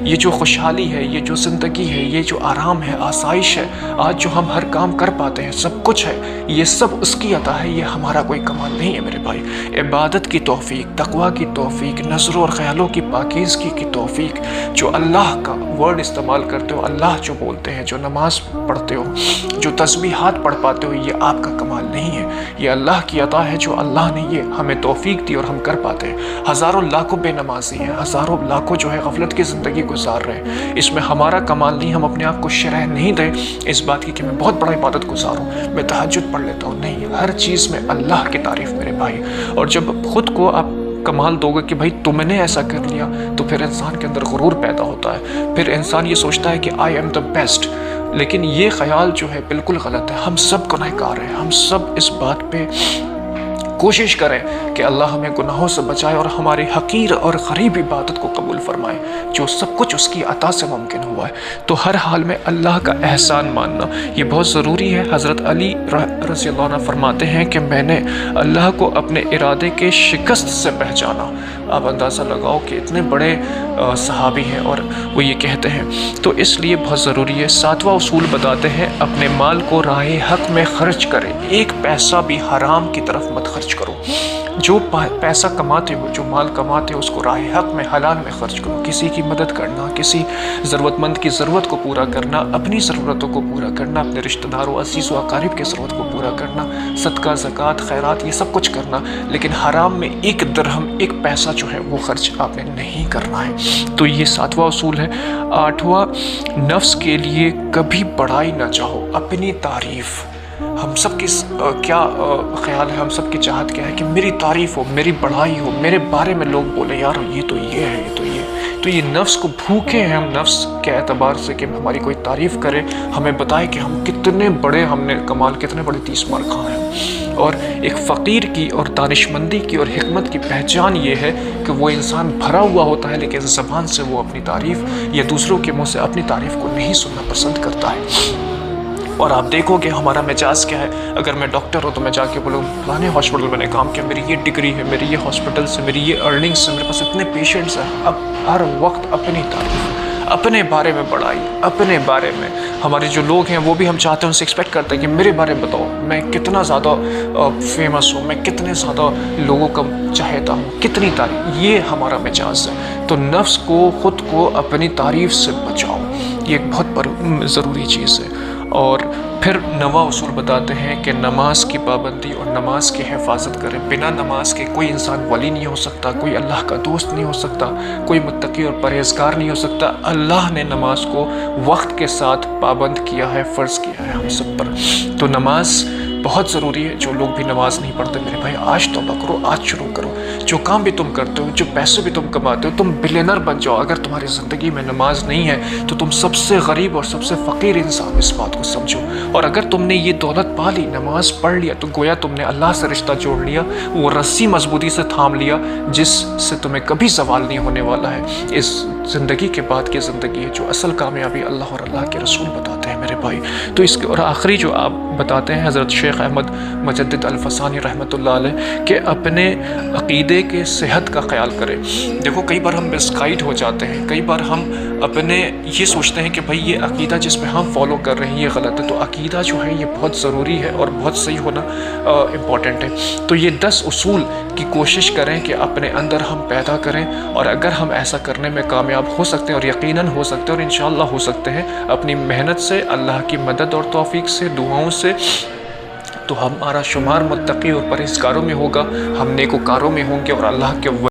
یہ جو خوشحالی ہے، یہ جو زندگی ہے، یہ جو آرام ہے، آسائش ہے، آج جو ہم ہر کام کر پاتے ہیں، سب کچھ ہے، یہ سب اس کی عطا ہے، یہ ہمارا کوئی کمال نہیں ہے میرے بھائی۔ عبادت کی توفیق، تقوی کی توفیق، نظروں اور خیالوں کی پاکیزگی کی توفیق، جو اللہ کا ورڈ استعمال کرتے ہو، اللہ جو بولتے ہیں، جو نماز پڑھتے ہو، جو تسبیحات پڑھ پاتے ہو، یہ آپ کا کمال نہیں ہے، یہ اللہ کی عطا ہے جو اللہ نے یہ ہمیں توفیق دی اور ہم کر پاتے ہیں۔ ہزاروں لاکھوں بے نمازی ہیں، ہزاروں لاکھوں جو ہے غفلت کی زندگی گزار رہے ہیں، اس میں ہمارا کمال نہیں، ہم اپنے آپ کو شرح نہیں دیں اس بات کی کہ میں بہت بڑا عبادت گزار ہوں، میں تہجد پڑھ لیتا ہوں، نہیں، ہر چیز میں اللہ کی تعریف میرے بھائی۔ اور جب خود کو آپ کمال دو گے کہ بھائی تم نے ایسا کر لیا، تو پھر انسان کے اندر غرور پیدا ہوتا ہے، پھر انسان یہ سوچتا ہے کہ آئی ایم دا بیسٹ، لیکن یہ خیال جو ہے بالکل غلط ہے۔ ہم سب گناہ گار ہیں، ہم سب اس بات پہ کوشش کریں کہ اللہ ہمیں گناہوں سے بچائے اور ہماری حقیر اور غریب عبادت کو قبول فرمائے، جو سب کچھ اس کی عطا سے ممکن ہوا ہے۔ تو ہر حال میں اللہ کا احسان ماننا یہ بہت ضروری ہے۔ حضرت علی رضی اللہ عنہ فرماتے ہیں کہ میں نے اللہ کو اپنے ارادے کے شکست سے پہچانا۔ آپ اندازہ لگاؤ کہ اتنے بڑے صحابی ہیں اور وہ یہ کہتے ہیں، تو اس لیے بہت ضروری ہے۔ ساتواں اصول بتاتے ہیں، اپنے مال کو راہ حق میں خرچ کریں، ایک پیسہ بھی حرام کی طرف مت خرچ کرو۔ جو پیسہ کماتے ہو، جو مال کماتے ہو، اس کو راہ حق میں، حلال میں خرچ کرو۔ کسی کی مدد کرنا، کسی ضرورت مند کی ضرورت کو پورا کرنا، اپنی ضرورتوں کو پورا کرنا، اپنے رشتہ داروں، عزیز و اقارب کی ضرورت کو پورا کرنا، صدقہ، زکوٰۃ، خیرات، یہ سب کچھ کرنا، لیکن حرام میں ایک درہم، ایک پیسہ جو ہے وہ خرچ آپ نے نہیں کرنا ہے۔ تو یہ ساتواں اصول ہے۔ آٹھواں، نفس کے لیے کبھی بڑائی نہ چاہو، اپنی تعریف۔ ہم سب کی کیا خیال ہے، ہم سب کی چاہت کیا ہے کہ میری تعریف ہو، میری بڑائی ہو، میرے بارے میں لوگ بولے یار یہ تو یہ ہے، یہ تو یہ۔ تو یہ نفس کو بھوکے ہیں ہم، نفس کے اعتبار سے کہ ہماری کوئی تعریف کرے، ہمیں بتائے کہ ہم کتنے بڑے، ہم نے کمال کتنے بڑے 30 مار کھائے ہیں۔ اور ایک فقیر کی اور دانشمندی کی اور حکمت کی پہچان یہ ہے کہ وہ انسان بھرا ہوا ہوتا ہے، لیکن زبان سے وہ اپنی تعریف یا دوسروں کے منہ سے اپنی تعریف کو نہیں سننا پسند کرتا ہے۔ اور آپ دیکھو کہ ہمارا مزاج کیا ہے، اگر میں ڈاکٹر ہوں تو میں جا کے بولوں فلانے ہاسپٹل میں نے کام کیا، میری یہ ڈگری ہے، میری یہ ہاسپٹل سے، میری یہ ارننگس ہے، میرے پاس اتنے پیشنٹس ہیں۔ اب ہر وقت اپنی تعریف، اپنے بارے میں بڑائی، اپنے بارے میں۔ ہمارے جو لوگ ہیں وہ بھی ہم چاہتے ہیں، ان سے ایکسپیکٹ کرتے ہیں کہ میرے بارے میں بتاؤ، میں کتنا زیادہ فیمس ہوں، میں کتنے زیادہ لوگوں کا چاہتا ہوں، کتنی تعریف۔ یہ ہمارا مزاج ہے۔ تو نفس کو، خود کو اپنی تعریف سے بچاؤ، یہ ایک بہت ضروری چیز ہے۔ اور پھر نواں اصول بتاتے ہیں کہ نماز کی پابندی اور نماز کی حفاظت کریں۔ بنا نماز کے کوئی انسان ولی نہیں ہو سکتا، کوئی اللہ کا دوست نہیں ہو سکتا، کوئی متقی اور پرہیزگار نہیں ہو سکتا۔ اللہ نے نماز کو وقت کے ساتھ پابند کیا ہے، فرض کیا ہے ہم سب پر۔ تو نماز بہت ضروری ہے۔ جو لوگ بھی نماز نہیں پڑھتے میرے بھائی، آج توبہ کرو، آج شروع کرو۔ جو کام بھی تم کرتے ہو، جو پیسے بھی تم کماتے ہو، تم بلینر بن جاؤ۔ اگر تمہاری زندگی میں نماز نہیں ہے تو تم سب سے غریب اور سب سے فقیر انسان، اس بات کو سمجھو۔ اور اگر تم نے یہ دولت پا لی، نماز پڑھ لیا، تو گویا تم نے اللہ سے رشتہ جوڑ لیا، وہ رسی مضبوطی سے تھام لیا جس سے تمہیں کبھی زوال نہیں ہونے والا ہے۔ اس زندگی کے بعد کی زندگی ہے جو اصل کامیابی اللہ اور اللہ کے رسول بتاتے ہیں میرے بھائی۔ تو اس کے اور آخری جو آپ بتاتے ہیں حضرت شیخ احمد مجدد الفسانی رحمۃ اللہ علیہ، کہ اپنے عقیدے کے صحت کا خیال کریں۔ دیکھو کئی بار ہم مسگائیڈ ہو جاتے ہیں، کئی بار ہم اپنے یہ سوچتے ہیں کہ بھائی یہ عقیدہ جس پہ ہم فالو کر رہے ہیں یہ غلط ہے۔ تو عقیدہ جو ہے یہ بہت ضروری ہے اور بہت صحیح ہونا امپورٹنٹ ہے۔ تو یہ 10 اصول کی کوشش کریں کہ اپنے اندر ہم پیدا کریں، اور اگر ہم ایسا کرنے میں کامیاب ہو سکتے ہیں، اور یقیناً ہو سکتے ہیں، اور انشاءاللہ ہو سکتے ہیں اپنی محنت سے، اللہ کی مدد اور توفیق سے، دعاؤں سے، تو ہمارا شمار متقی اور پرہیزگاروں میں ہوگا، ہم نیکوکاروں میں ہوں گے، اور اللہ کے